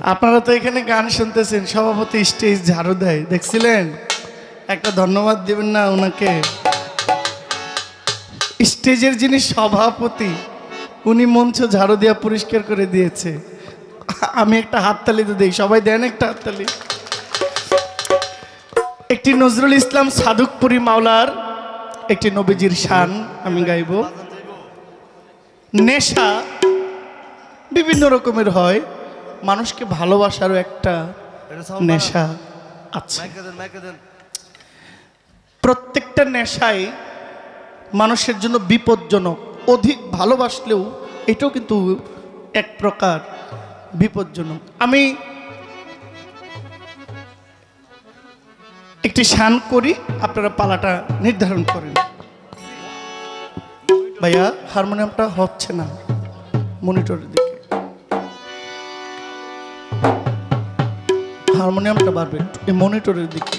আপনারা তো এখানে গান শুনতেছেন, সভাপতি স্টেজ ঝাড়ু দেয়, দেখছিলেন? একটা ধন্যবাদ দিবেন না ওনাকে? স্টেজের যিনি সভাপতি উনি মঞ্চ ঝাড়ু দিয়া পরিষ্কার করে দিয়েছে। আমি একটা হাততালি তো দিই, সবাই দেন একটা হাততালি। একটি নজরুল ইসলাম সাদুকপুরি মাওলার একটি নবীজির শান আমি গাইব। নেশা বিভিন্ন রকমের হয়, মানুষকে ভালোবাসারও একটা নেশা আছে। প্রত্যেকটা নেশাই মানুষের জন্য বিপজ্জনক। অধিক ভালোবাসলেও এটাও কিন্তু এক প্রকার বিপজ্জনক। আমি একটি শান করি, আপনারা পালাটা নির্ধারণ করেন। ভাইয়া হারমোনিয়ামটা হচ্ছে না মনিটরের দিকে, হারমোনিয়ামটা বাড়বে এই মনিটরের দিকে।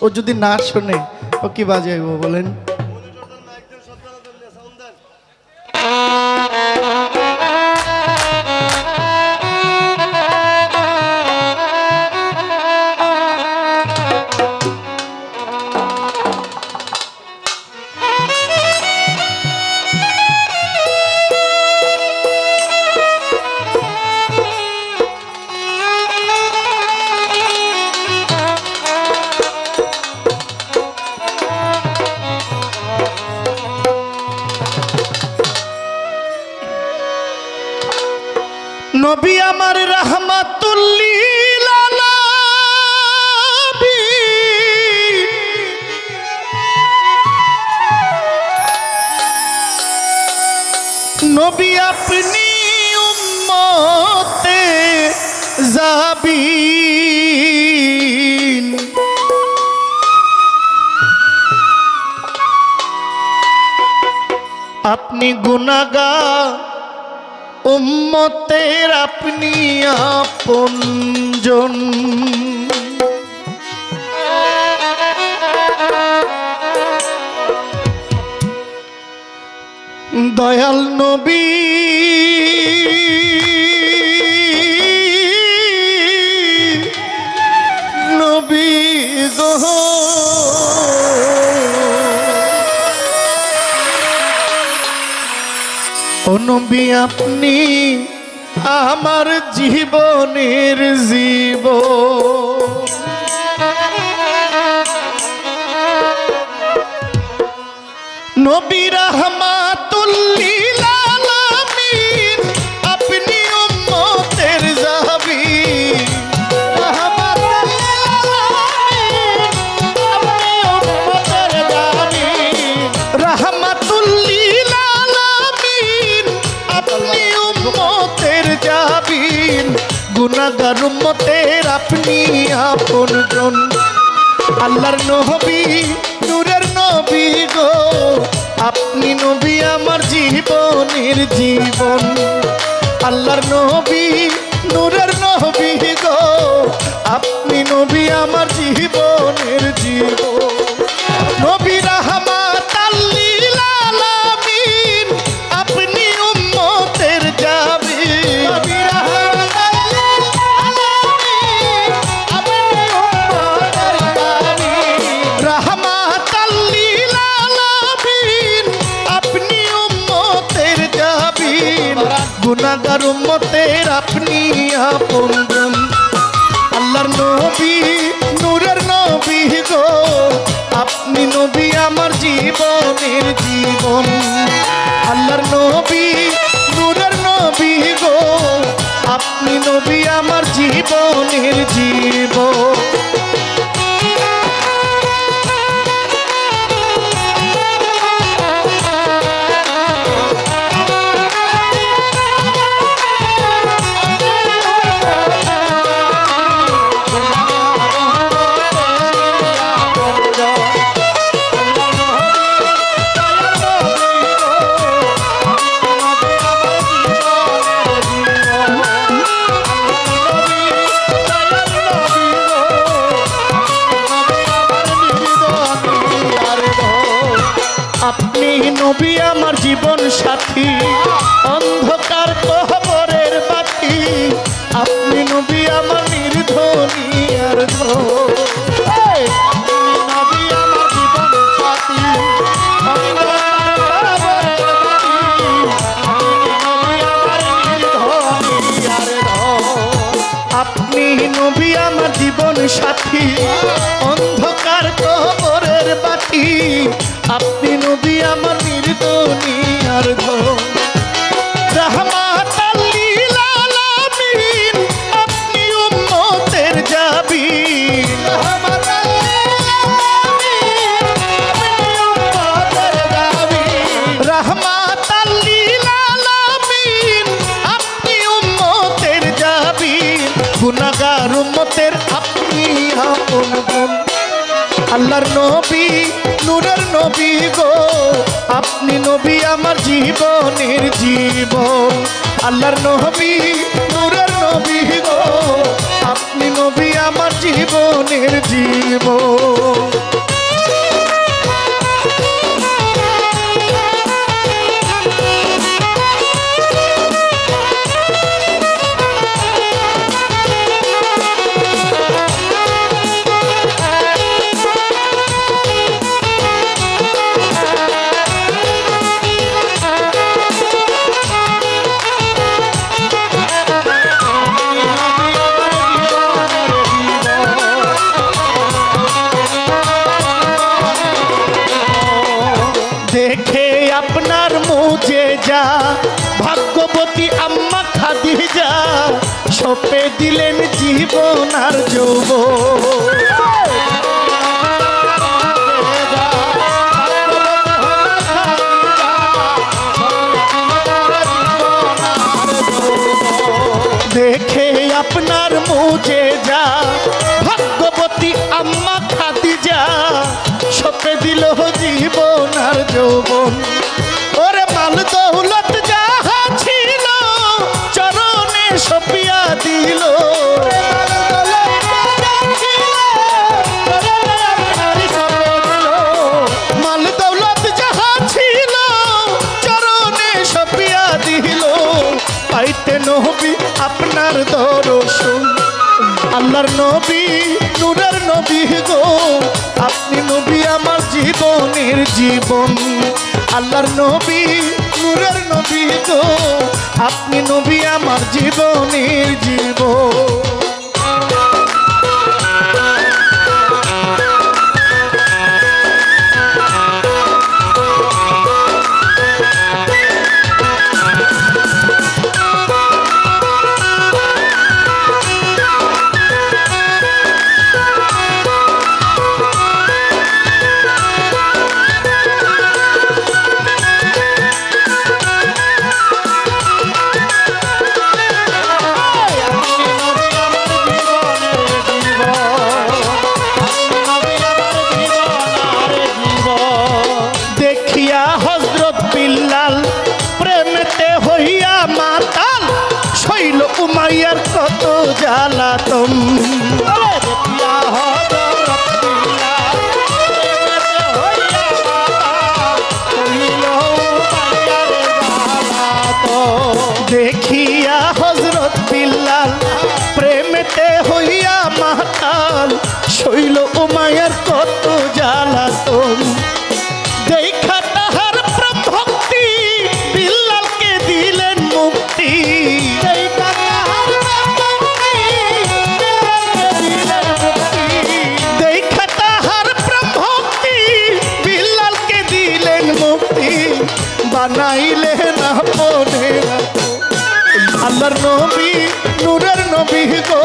ও যদি না শোনে ও কি বাজাইব বলেন? নবী আমার রাহমাতুল লিল আলামিন, নবী আপনি উম্মতে যাবিন। আপনি গুনাহগার উম্মতের আপনি আপনজন। দয়াল নবী নবী গো, ও নবী আপনি আমার জীবনের জীবন। নবী রাহমাতুল লিল আলামিন, আপনি উম্মতের যাবিন। রাহমাতুল লিল আলামিন, আপনি উম্মতের যাবিন। রাহমাতুল লিল আলামিন, আপনি উম্মতের যাবিন। গুনাহগার উম্মতের আপনি আপনজন। আল্লাহর নবী নূরের নবী গো, আপনি নবী আমার জীবনের জীবন। আল্লাহর নবী নূরের নবী গো, আপনি নবী আমার জীবনের জীবন। নবী রাহমাতাল লিল আলামিন, আপনি উম্মতের যাবিন। নবী রাহমাতাল লিল আলামিন, আপনি উম্মতের যাবিন। রাহমাতাল লিল আলামিন, আপনি উম্মতের যাবিন। গুনাহগার উম্মতের আপনি আপনজন। আল্লাহর নবী নূরের নবী গো, আপনি নবী আমার জীবনের জীবন। আল্লাহর নবী নূরের নবী গো, আপনি নবী আমার জীবনের জীবন। আপনি নবী আমার জীবন সাথী, অন্ধকার কবরের বাতি। আপনি নবী আমার নির্ধনী আর ধন নবী আমার জীবন সাথী আপনি নবী আমার জীবন সাথী অন্ধকার কবরের বাতি আপনি নবী আমার নির্দনী আর ধন রাহমাতাল লিল আলামিন আপনি উম্মতের জাবিন রাহমাতাল লিল আলামিন আপনি উম্মতের জাবিন রাহমাতাল লিল আলামিন আপনি উম্মতের জাবিন গুনাহগার উম্মতের আপনি আপন বোন আল্লাহর নবী নূরের নবী গো আপনি নবী আমার জীবনের জীবন আল্লাহর নবী নূরের নবী গো আপনি নবী আমার জীবনের জীবন দেখে আপনার মুজে যা ভাগ্যবতী আম্মা খাদিজা সপে দিলেন জীবন আর যৌবন দেখে আপনার মুজে যা ভাগ্যবতী আম্মা খাদিজা সপে দিল জীবন আর যৌবন ওরে মাল দৌলত যাহা ছিল চরণে সপিয়া দিল মাল দৌলত যাহা ছিল চরণে সপিয়া দিল পাইতে নবী আপনার দর্শন আল্লাহর নবী নূরের নবী গো আপনি নবী আমার জীবনের জীবন আল্লাহর নবী নূরের নবী গো আপনি নবী আমার জীবনের জীবন উমাইয়ার কত জ্বালাতন দেখিয়া হযরত বিল্লাল প্রেমেতে হইয়া মাতাল শৈল উমাইয়ার কত জ্বালাতন দেখা তাহার প্রেম ভক্তি বিল্লালকে দিলেন মুক্তি বানাইলেন আপনের আল্লাহর নবী নূরের নবী গো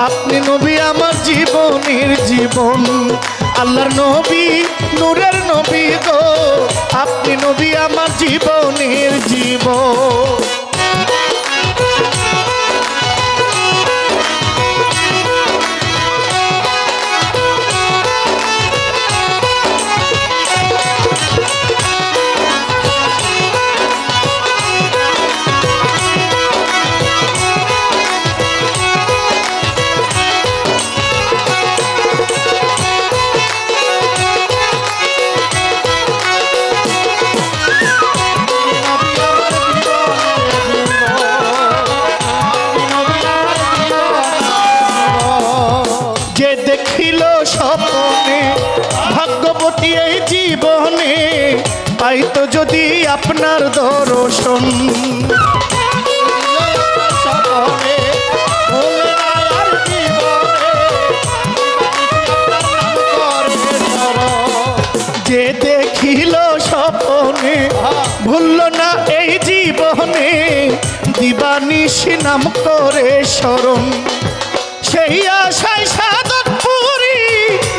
আপনি নবী আমার জীবনের জীবন আল্লাহর নবী নূরের নবী গো আপনি নবী আমার জীবনের জীবন যে দেখিল স্বপ্নে ভাগ্যবতী এই জীবনে পাইতো যদি আপনার দর্শন। স্বপনে ভুলে না আর জীবনে করবে স্মরণ। যে দেখিল স্বপ্নে ভুলল না এই জীবনে দিবানিশি নাম করে স্মরণ। সেই আশায় সাধক পুরী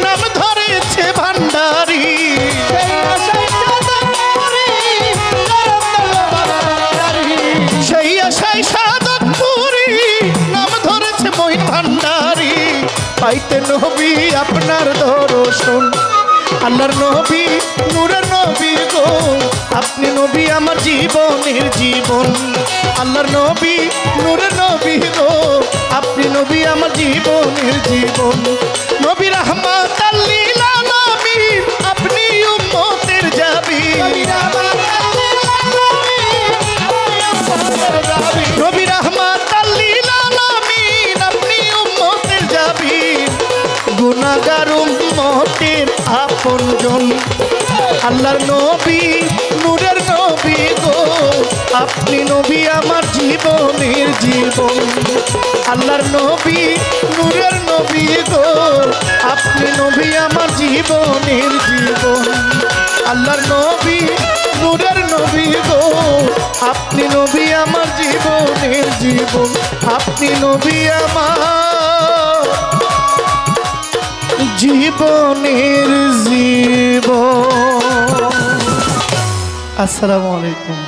নাম ধরেছে ভান্ডারী। সেই আশায় সাধক পুরী সেই আশায় সাধক পুরী নাম ধরেছে মহিন ভান্ডারী। পাইতে নবী আপনার দর্শন। আল্লাহর নবী নূরের নবী গো আপনি নবী আমার জীবনের জীবন। আল্লাহর নবী নূরের নবী গো আপনি নবী আমার জীবনের জীবন। নবী রাহমাতাল লিল আলামিন আপনি উম্মতের জাবিন। নবী রাহমাতাল লিল আলামিন আপনি উম্মতের জাবিন। গুনাহগার উম্মতের আপনজন। আল্লাহর নবী নূরের নবী গো আপনি নবী আমার জীবনের জীবন। আল্লাহর নবী নূরের নবী গো আপনি নবী আমার জীবনের জীবন। আল্লাহর নবী নূরের নবী গো আপনি নবী আমার জীবনের জীবন। আপনি নবী আমার জীবনের জীবন। আসসালামু আলাইকুম।